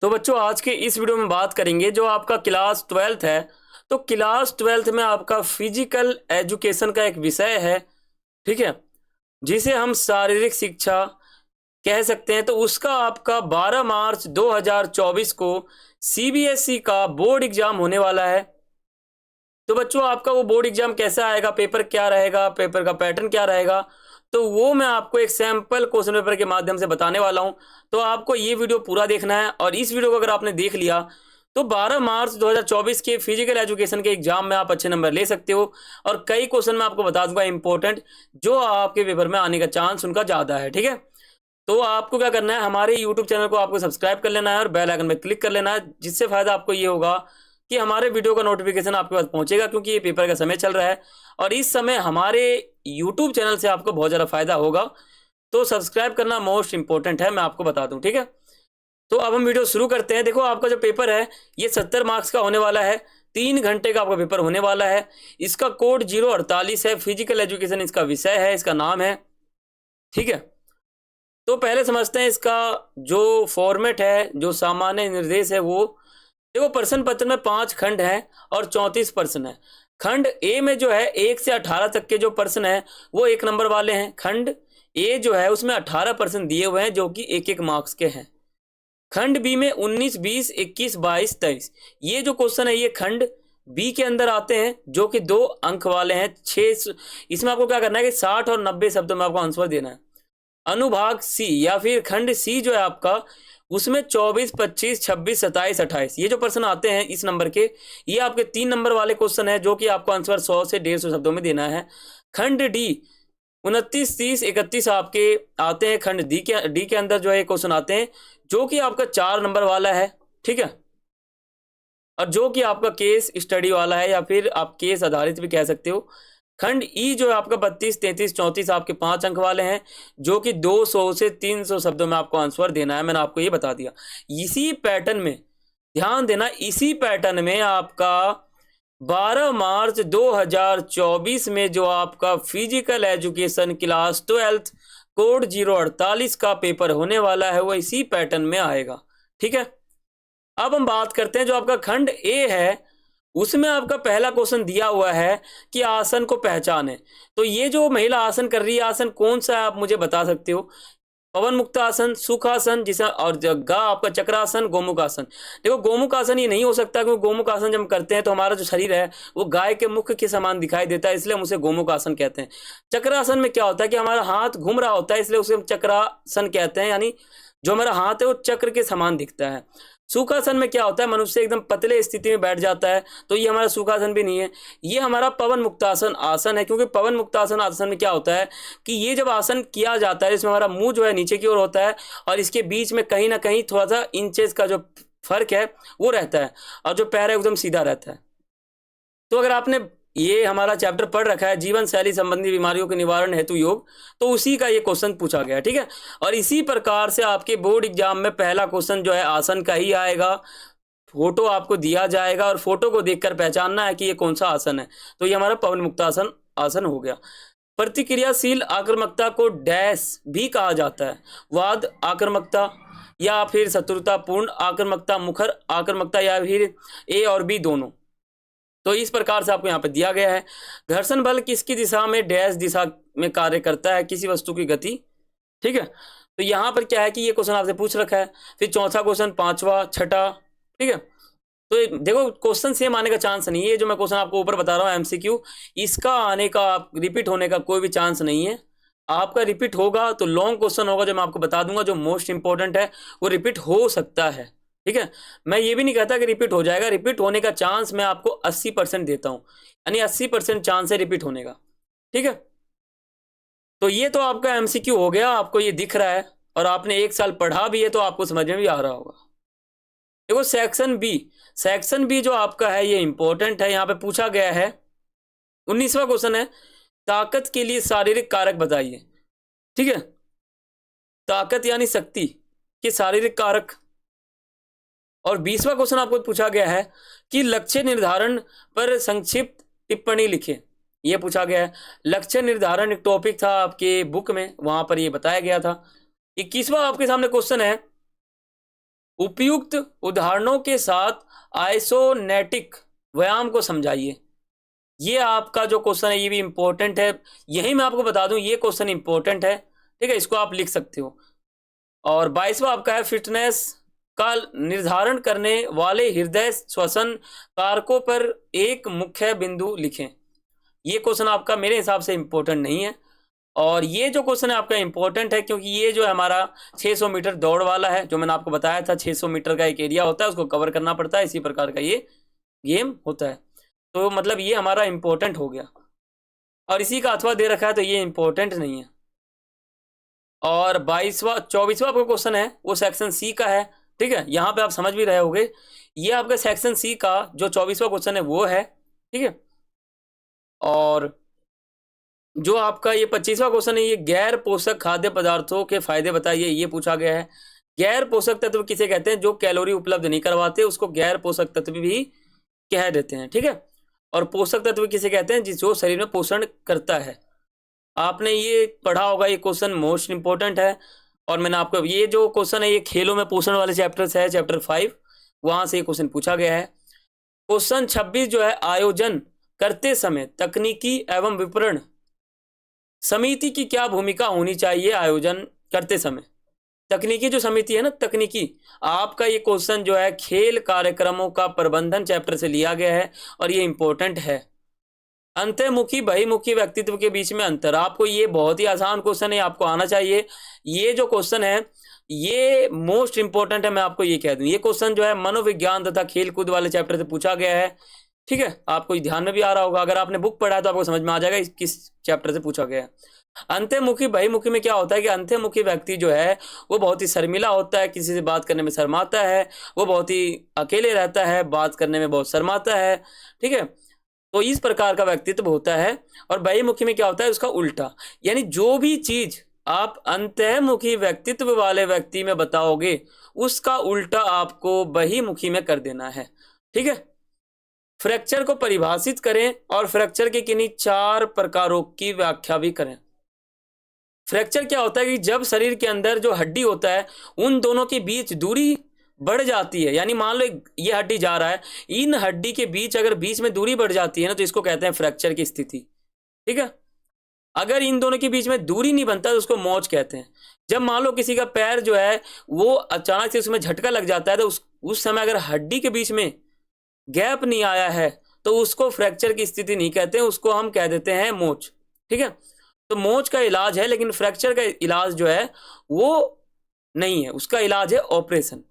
तो बच्चों आज के इस वीडियो में बात करेंगे जो आपका क्लास 12th है। तो क्लास 12th में आपका फिजिकल एजुकेशन का एक विषय है, ठीक है, जिसे हम शारीरिक शिक्षा कह सकते हैं। तो उसका आपका 12 मार्च 2024 को सीबीएसई का बोर्ड एग्जाम होने वाला है। तो बच्चों आपका वो बोर्ड एग्जाम कैसा आएगा, पेपर क्या रहेगा, पेपर का पैटर्न क्या रहेगा, तो वो मैं आपको एक सैंपल क्वेश्चन पेपर के माध्यम से बताने वाला हूं। तो आपको ये वीडियो पूरा देखना है और इस वीडियो को अगर आपने देख लिया तो 12 मार्च 2024 के फिजिकल एजुकेशन के एग्जाम में आप अच्छे नंबर ले सकते हो। और कई क्वेश्चन मैं आपको बता दूंगा इंपॉर्टेंट, जो आपके पेपर में आने का चांस उनका ज्यादा है, ठीक है। तो आपको क्या करना है, हमारे यूट्यूब चैनल को आपको सब्सक्राइब कर लेना है और बेल आइकन पे क्लिक कर लेना है, जिससे फायदा आपको ये होगा कि हमारे वीडियो का नोटिफिकेशन आपके पास पहुंचेगा, क्योंकि ये पेपर का समय चल रहा है और इस समय हमारे यूट्यूब चैनल से आपको बहुत ज़्यादा फायदा होगा। तो सब्सक्राइब करना मोस्ट इंपॉर्टेंट है, मैं आपको बता दूं, ठीक है। तो अब हम वीडियो शुरू करते हैं। देखो आपका जो पेपर है ये 70 मार्क्स का होने वाला है, 3 घंटे का आपका पेपर होने वाला है। इसका कोड 048 है, फिजिकल एजुकेशन इसका विषय है, इसका नाम है, ठीक है। तो पहले समझते हैं इसका जो फॉर्मेट है, जो सामान्य निर्देश है वो। देखो प्रश्न पत्र में 5 खंड हैं और 34 प्रश्न है। खंड ए में जो है 1 से 18 तक के जो प्रश्न है वो 1 नंबर वाले हैं। खंड ए जो है उसमें 18 प्रश्न दिए हुए हैं जो कि 1-1 मार्क्स के हैं। खंड बी में 19, 20, 21, 22, 23 ये जो क्वेश्चन है ये खंड बी के अंदर आते हैं, जो कि 2 अंक वाले हैं। 6 इसमें आपको क्या करना है कि 60 और 90 शब्दों में आपको आंसर देना है। अनुभाग सी या फिर खंड सी जो है आपका, उसमें 24, 25, 26, 27, 28 ये जो प्रश्न आते हैं इस नंबर के, ये आपके 3 नंबर वाले क्वेश्चन है, जो कि आपको आंसर 100 से 150 शब्दों में देना है। खंड डी 29, 30, 31 आपके आते हैं। खंड डी के अंदर जो है क्वेश्चन आते हैं, जो कि आपका 4 नंबर वाला है, ठीक है, और जो कि आपका केस स्टडी वाला है या फिर आप केस आधारित भी कह सकते हो। खंड ई जो है आपका 32, 33, 34 आपके 5 अंक वाले हैं, जो कि 200 से 300 शब्दों में आपको आंसर देना है। मैंने आपको ये बता दिया। इसी पैटर्न में ध्यान देना, इसी पैटर्न में आपका 12 मार्च 2024 में जो आपका physical education class 12th code 048 का पेपर होने वाला है वो इसी पैटर्न में आएगा, ठीक है। अब हम बात करते हैं जो आपका खंड ए है, उसमें आपका पहला क्वेश्चन दिया हुआ है कि आसन को पहचाने। तो ये जो महिला आसन कर रही है, आसन कौन सा है आप मुझे बता सकते हो? पवन मुक्त आसन, सुखासन, जिसे और जगह आपका चक्रासन, गोमुख आसन। देखो गोमुख आसन ये नहीं हो सकता, क्योंकि गोमुख आसन जब हम करते हैं तो हमारा जो शरीर है वो गाय के मुख के समान दिखाई देता है, इसलिए हम उसे गोमुख आसन कहते हैं। चक्रासन में क्या होता है कि हमारा हाथ घूम रहा होता है, इसलिए उसे हम चक्रासन कहते हैं, यानी जो हमारा हाथ है वो चक्र के समान दिखता है। सुखासन में क्या होता है, मनुष्य एकदम पतले स्थिति में बैठ जाता है, तो ये हमारा सुखासन भी नहीं है, ये हमारा पवन मुक्तासन आसन है। क्योंकि पवन मुक्तासन आसन में क्या होता है कि ये जब आसन किया जाता है, इसमें हमारा मुंह जो है नीचे की ओर होता है और इसके बीच में कहीं ना कहीं थोड़ा सा इंचेस का जो फर्क है वो रहता है, और जो पैर है एकदम सीधा रहता है। तो अगर आपने ये हमारा चैप्टर पढ़ रखा है जीवन शैली संबंधी बीमारियों के निवारण हेतु योग, तो उसी का ये क्वेश्चन पूछा गया है, ठीक है। और इसी प्रकार से आपके बोर्ड एग्जाम में पहला क्वेश्चन जो है आसन का ही आएगा। फोटो आपको दिया जाएगा और फोटो को देखकर पहचानना है कि ये कौन सा आसन है। तो ये हमारा पवन मुक्तासन आसन हो गया। प्रतिक्रियाशील आक्रामकता को डैश भी कहा जाता है, वाद आक्रामकता या फिर शत्रुतापूर्ण आक्रामकता, मुखर आक्रामकता या फिर ए और बी दोनों। तो इस प्रकार से आपको यहाँ पे दिया गया है। घर्षण बल किसकी दिशा में डैश दिशा में कार्य करता है, किसी वस्तु की गति, ठीक है। तो यहाँ पर क्या है कि ये क्वेश्चन आपसे पूछ रखा है। फिर चौथा क्वेश्चन, पांचवा, छठा, ठीक है। तो देखो क्वेश्चन सेम आने का चांस नहीं है। जो मैं क्वेश्चन आपको ऊपर बता रहा हूँ एमसीक्यू, इसका आने का रिपीट होने का कोई भी चांस नहीं है। आपका रिपीट होगा तो लॉन्ग क्वेश्चन होगा, जो मैं आपको बता दूंगा, जो मोस्ट इंपॉर्टेंट है वो रिपीट हो सकता है, ठीक है। मैं ये भी नहीं कहता कि रिपीट हो जाएगा, रिपीट होने का चांस मैं आपको 80% देता हूं, यानी 80% चांस है रिपीट होने का, ठीक है। तो ये तो आपका एमसीक्यू हो गया, आपको ये दिख रहा है और आपने 1 साल पढ़ा भी है तो आपको समझ में भी आ रहा होगा। देखो सेक्शन बी, सेक्शन बी जो आपका है ये इंपॉर्टेंट है। यहाँ पे पूछा गया है 19वां क्वेश्चन है, ताकत के लिए शारीरिक कारक बताइए, ठीक है। ताकत यानी शक्ति के शारीरिक कारक। और 20वां क्वेश्चन आपको पूछा गया है कि लक्ष्य निर्धारण पर संक्षिप्त टिप्पणी लिखें, यह पूछा गया है। लक्ष्य निर्धारण एक टॉपिक था आपके बुक में, वहां पर यह बताया गया था। 21वां आपके सामने क्वेश्चन है उपयुक्त उदाहरणों के साथ आइसोनेटिक व्यायाम को समझाइए। ये आपका जो क्वेश्चन है ये भी इंपॉर्टेंट है। यही मैं आपको बता दूं ये क्वेश्चन इंपॉर्टेंट है, ठीक है, इसको आप लिख सकते हो। और 22वां आपका है फिटनेस का निर्धारण करने वाले हृदय श्वसन कारकों पर एक मुख्य बिंदु लिखें। ये क्वेश्चन आपका मेरे हिसाब से इंपॉर्टेंट नहीं है, और ये जो क्वेश्चन है आपका इंपॉर्टेंट है क्योंकि ये जो है हमारा 600 मीटर दौड़ वाला है, जो मैंने आपको बताया था 600 मीटर का एक एरिया होता है, उसको कवर करना पड़ता है, इसी प्रकार का ये गेम होता है। तो मतलब ये हमारा इंपॉर्टेंट हो गया, और इसी का अथवा दे रखा है तो ये इंपॉर्टेंट नहीं है। और 24वां आपका क्वेश्चन है वो सेक्शन सी का है, ठीक है, यहाँ पे आप समझ भी रहे होगे। ये आपका सेक्शन सी का जो 24वां क्वेश्चन है वो है, ठीक है। और जो आपका ये 25वां क्वेश्चन है ये गैर पोषक खाद्य पदार्थों के फायदे बताइए, ये पूछा गया है। गैर पोषक तत्व किसे कहते हैं? जो कैलोरी उपलब्ध नहीं करवाते उसको गैर पोषक तत्व भी कह देते हैं, ठीक है। और पोषक तत्व किसे कहते हैं? जो शरीर में पोषण करता है। आपने ये पढ़ा होगा, ये क्वेश्चन मोस्ट इंपॉर्टेंट है। और मैंने आपको ये जो क्वेश्चन है ये खेलों में पोषण वाले चैप्टर से है, चैप्टर 5, वहां से ये क्वेश्चन पूछा गया है। क्वेश्चन 26 जो है आयोजन करते समय तकनीकी एवं विपणन समिति की क्या भूमिका होनी चाहिए? आयोजन करते समय तकनीकी जो समिति है ना, तकनीकी, आपका ये क्वेश्चन जो है खेल कार्यक्रमों का प्रबंधन चैप्टर से लिया गया है, और ये इंपॉर्टेंट है। अंतर्मुखी बहिमुखी व्यक्तित्व के बीच में अंतर, आपको ये बहुत ही आसान क्वेश्चन है, आपको आना चाहिए। ये जो क्वेश्चन है ये मोस्ट इंपॉर्टेंट है, मैं आपको ये कह दूं। ये क्वेश्चन जो है मनोविज्ञान तथा खेल कूद वाले चैप्टर से पूछा गया है, ठीक है। आपको ध्यान में भी आ रहा होगा, अगर आपने बुक पढ़ा है तो आपको समझ में आ जाएगा किस चैप्टर से पूछा गया है। अंतर्मुखी बहिमुखी में क्या होता है कि अंतर्मुखी व्यक्ति जो है वो बहुत ही शर्मिला होता है, किसी से बात करने में शर्माता है, वो बहुत ही अकेले रहता है, बात करने में बहुत शर्माता है, ठीक है। तो इस प्रकार का व्यक्तित्व होता है। और बहिमुखी में क्या होता है? उसका उल्टा, यानी जो भी चीज आप अंतर्मुखी व्यक्तित्व वाले व्यक्ति में बताओगे उसका उल्टा आपको बहिमुखी में कर देना है, ठीक है। फ्रैक्चर को परिभाषित करें और फ्रैक्चर के किन्हीं 4 प्रकारों की व्याख्या भी करें। फ्रैक्चर क्या होता है कि जब शरीर के अंदर जो हड्डी होता है उन दोनों के बीच दूरी बढ़ जाती है, यानी मान लो ये हड्डी जा रहा है, इन हड्डी के बीच अगर बीच में दूरी बढ़ जाती है ना तो इसको कहते हैं फ्रैक्चर की स्थिति, ठीक है। अगर इन दोनों के बीच में दूरी नहीं बनता तो उसको मोच कहते हैं। जब मान लो किसी का पैर जो है वो अचानक से उसमें झटका लग जाता है तो उस समय अगर हड्डी के बीच में गैप नहीं आया है तो उसको फ्रैक्चर की स्थिति नहीं कहते हैं, उसको हम कह देते हैं मोच, ठीक है। तो मोच का इलाज है, लेकिन फ्रैक्चर का इलाज जो है वो नहीं है, उसका इलाज है ऑपरेशन।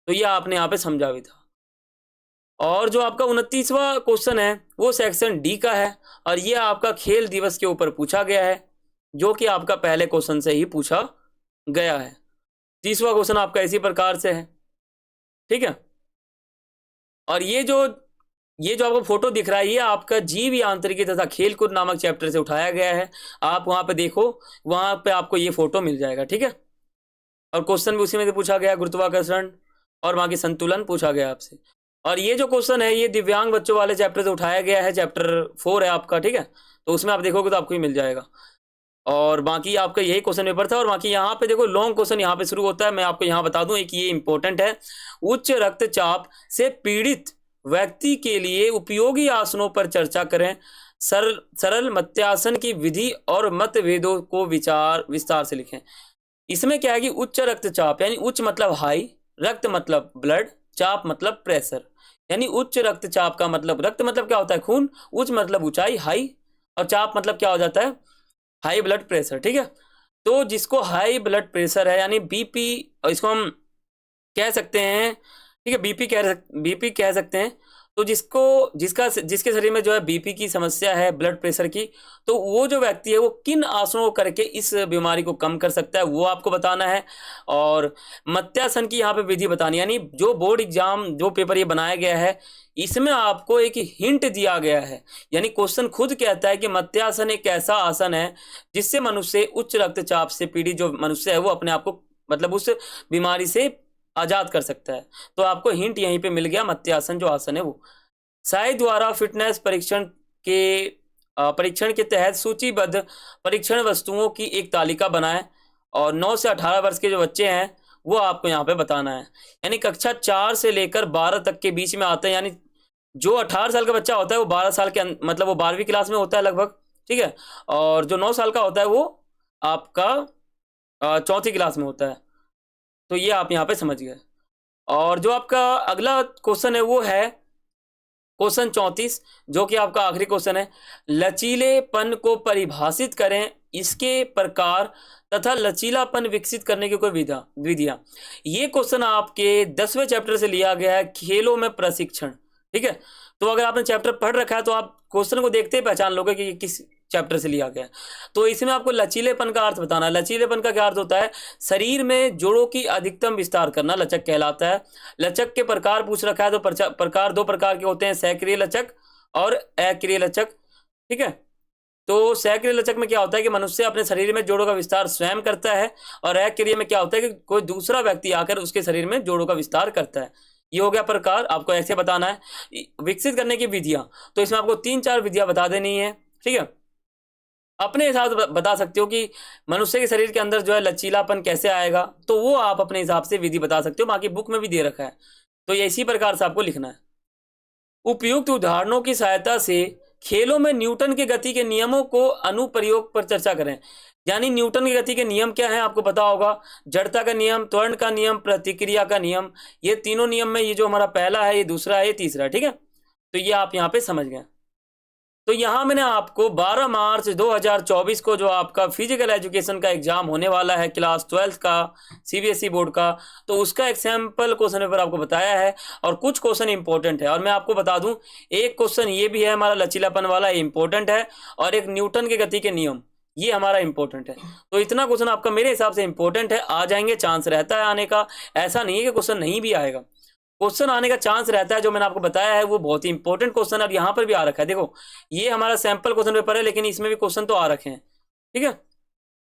तो ये आपने यहाँ पे समझा भी था। और जो आपका 29वां क्वेश्चन है वो सेक्शन डी का है, और ये आपका खेल दिवस के ऊपर पूछा गया है, जो कि आपका पहले क्वेश्चन से ही पूछा गया है। 30वां क्वेश्चन आपका इसी प्रकार से है, ठीक है। और ये जो आपको फोटो दिख रहा है ये आपका जीव यांत्रिकी तथा खेलकूद नामक चैप्टर से उठाया गया है। आप वहां पे देखो, वहां पे आपको ये फोटो मिल जाएगा, ठीक है। और क्वेश्चन भी उसी में से पूछा गया, गुरुत्वाकर्षण और वहां की संतुलन पूछा गया आपसे। और ये जो क्वेश्चन है ये दिव्यांग बच्चों वाले चैप्टर से उठाया गया है, चैप्टर 4 है आपका, ठीक है। तो उसमें आप देखोगे तो आपको ही मिल जाएगा। और बाकी आपका यही क्वेश्चन पेपर था। और बाकी यहाँ पे देखो लॉन्ग क्वेश्चन यहाँ पे शुरू होता है, मैं आपको यहाँ बता दूं एक ये इंपॉर्टेंट है। उच्च रक्तचाप से पीड़ित व्यक्ति के लिए उपयोगी आसनों पर चर्चा करें। सरल मत्स्यासन की विधि और मतभेदों को विस्तार से लिखें। इसमें क्या है कि उच्च रक्तचाप यानी उच्च मतलब हाई, रक्त मतलब ब्लड, चाप मतलब प्रेशर, यानी उच्च रक्तचाप का मतलब, रक्त मतलब क्या होता है? खून, उच्च मतलब ऊंचाई हाई, और चाप मतलब क्या हो जाता है? हाई ब्लड प्रेशर, ठीक है। तो जिसको हाई ब्लड प्रेशर है यानी बीपी, इसको हम कह सकते हैं, ठीक है, बीपी कह सकते हैं। तो जिसके शरीर में जो है बीपी की समस्या है, ब्लड प्रेशर की, तो वो जो व्यक्ति है वो किन आसनों को करके इस बीमारी को कम कर सकता है वो आपको बताना है। और मत्स्यासन की यहाँ पे विधि बतानी, यानी जो बोर्ड एग्जाम जो पेपर ये बनाया गया है इसमें आपको एक हिंट दिया गया है, यानी क्वेश्चन खुद कहता है कि मत्स्यासन एक ऐसा आसन है जिससे मनुष्य उच्च रक्तचाप से पीड़ित जो मनुष्य है वो अपने आप को मतलब उस बीमारी से आजाद कर सकता है। तो आपको हिंट यहीं पे मिल गया, मत्स्यासन जो आसन है वो। साई द्वारा फिटनेस परीक्षण के तहत सूचीबद्ध परीक्षण वस्तुओं की एक तालिका बनाएं, और 9 से 18 वर्ष के जो बच्चे हैं वो आपको यहाँ पे बताना है। यानी कक्षा 4 से लेकर 12 तक के बीच में आते हैं, यानी जो 18 साल का बच्चा होता है वो 12 साल के मतलब वो 12वीं क्लास में होता है लगभग, ठीक है। और जो 9 साल का होता है वो आपका चौथी क्लास में होता है। तो ये आप यहाँ पे समझ गए। और जो आपका अगला क्वेश्चन है वो है क्वेश्चन 34, जो कि आपका आखिरी क्वेश्चन है। लचीलेपन को परिभाषित करें, इसके प्रकार तथा लचीलापन विकसित करने की कोई विधियां। ये क्वेश्चन आपके 10वें चैप्टर से लिया गया है, खेलों में प्रशिक्षण, ठीक है। तो अगर आपने चैप्टर पढ़ रखा है तो आप क्वेश्चन को देखते ही पहचान लोगे कि किस चैप्टर से लिया गया है। तो इसमें आपको लचीलेपन का अर्थ बताना है। लचीलेपन का क्या अर्थ होता है? शरीर में जोड़ों की अधिकतम विस्तार करना लचक कहलाता है। लचक के प्रकार पूछ रखा है, तो प्रकार 2 प्रकार के होते हैं, सक्रिय लचक और अक्रिय लचक, ठीक है। तो सक्रिय लचक में क्या होता है कि मनुष्य अपने शरीर में जोड़ों का विस्तार स्वयं करता है, और अक्रिय में क्या होता है कि कोई दूसरा व्यक्ति आकर उसके शरीर में जोड़ों का विस्तार करता है। ये हो गया प्रकार, आपको ऐसे बताना है। विकसित करने की विधियां, तो इसमें आपको 3-4 विधियां बता देनी है, ठीक है। अपने हिसाब से बता सकते हो कि मनुष्य के शरीर के अंदर जो है लचीलापन कैसे आएगा, तो वो आप अपने हिसाब से विधि बता सकते हो, बाकी बुक में भी दे रखा है। तो ये इसी प्रकार से आपको लिखना है। उपयुक्त उदाहरणों की सहायता से खेलों में न्यूटन के गति के नियमों को अनुप्रयोग पर चर्चा करें। यानी न्यूटन की गति के नियम क्या है आपको पता होगा? जड़ता का नियम, त्वरण का नियम, प्रतिक्रिया का नियम। ये तीनों नियम में ये जो हमारा पहला है, ये दूसरा है, ये तीसरा है, ठीक है। तो ये आप यहाँ पे समझ गए। तो यहाँ मैंने आपको 12 मार्च 2024 को जो आपका फिजिकल एजुकेशन का एग्जाम होने वाला है क्लास 12 का सीबीएसई बोर्ड का, तो उसका एक सैंपल क्वेश्चन पेपर आपको बताया है, और कुछ क्वेश्चन इंपॉर्टेंट है। और मैं आपको बता दूं, एक क्वेश्चन ये भी है हमारा लचीलापन वाला, इंपॉर्टेंट है, और एक न्यूटन के गति के नियम, ये हमारा इंपॉर्टेंट है। तो इतना क्वेश्चन आपका मेरे हिसाब से इंपॉर्टेंट है, आ जाएंगे, चांस रहता है आने का, ऐसा नहीं है कि क्वेश्चन नहीं भी आएगा, क्वेश्चन आने का चांस रहता है। जो मैंने आपको बताया है वो बहुत ही इंपॉर्टेंट क्वेश्चन है, और यहाँ पर भी आ रखा है। देखो, ये हमारा सैंपल क्वेश्चन पेपर है, लेकिन इसमें भी क्वेश्चन तो आ रखे हैं, ठीक है।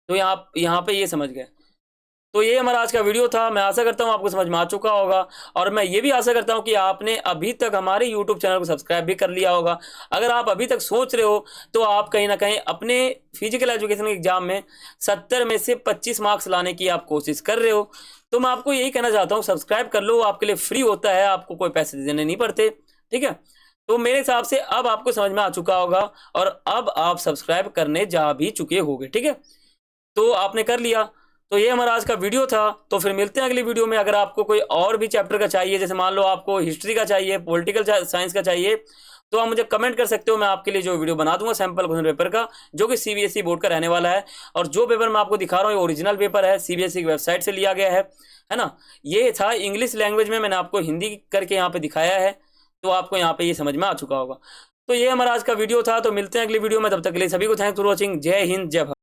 तो यहाँ पे ये समझ गए। तो ये हमारा आज का वीडियो था। मैं आशा करता हूँ आपको समझ में आ चुका होगा, और मैं ये भी आशा करता हूँ कि आपने अभी तक हमारे YouTube चैनल को सब्सक्राइब भी कर लिया होगा। अगर आप अभी तक सोच रहे हो तो आप कहीं ना कहीं अपने फिजिकल एजुकेशन एग्जाम में 70 में से 25 मार्क्स लाने की आप कोशिश कर रहे हो, तो मैं आपको यही कहना चाहता हूँ, सब्सक्राइब कर लो, आपके लिए फ्री होता है, आपको कोई पैसे देने नहीं पड़ते, ठीक है। तो मेरे हिसाब से अब आपको समझ में आ चुका होगा, और अब आप सब्सक्राइब करने जा भी चुके होंगे, ठीक है। तो आपने कर लिया। तो ये हमारा आज का वीडियो था। तो फिर मिलते हैं अगली वीडियो में। अगर आपको कोई और भी चैप्टर का चाहिए, जैसे मान लो आपको हिस्ट्री का चाहिए, पॉलिटिकल साइंस का चाहिए, तो आप मुझे कमेंट कर सकते हो। मैं आपके लिए जो वीडियो बना दूंगा सैंपल क्वेश्चन पेपर का, जो कि सीबीएसई बोर्ड का रहने वाला है। और जो पेपर मैं आपको दिखा रहा हूँ ये ओरिजिनल पेपर है, सीबीएसई की वेबसाइट से लिया गया है ना। ये था इंग्लिश लैंग्वेज में, मैंने आपको हिंदी करके यहाँ पे दिखाया है, तो आपको यहाँ पे ये समझ में आ चुका होगा। तो ये हमारा आज का वीडियो था। तो मिलते हैं अगली वीडियो में, तब तक के लिए सभी को थैंक्स फॉर वॉचिंग। जय हिंद, जय भारत।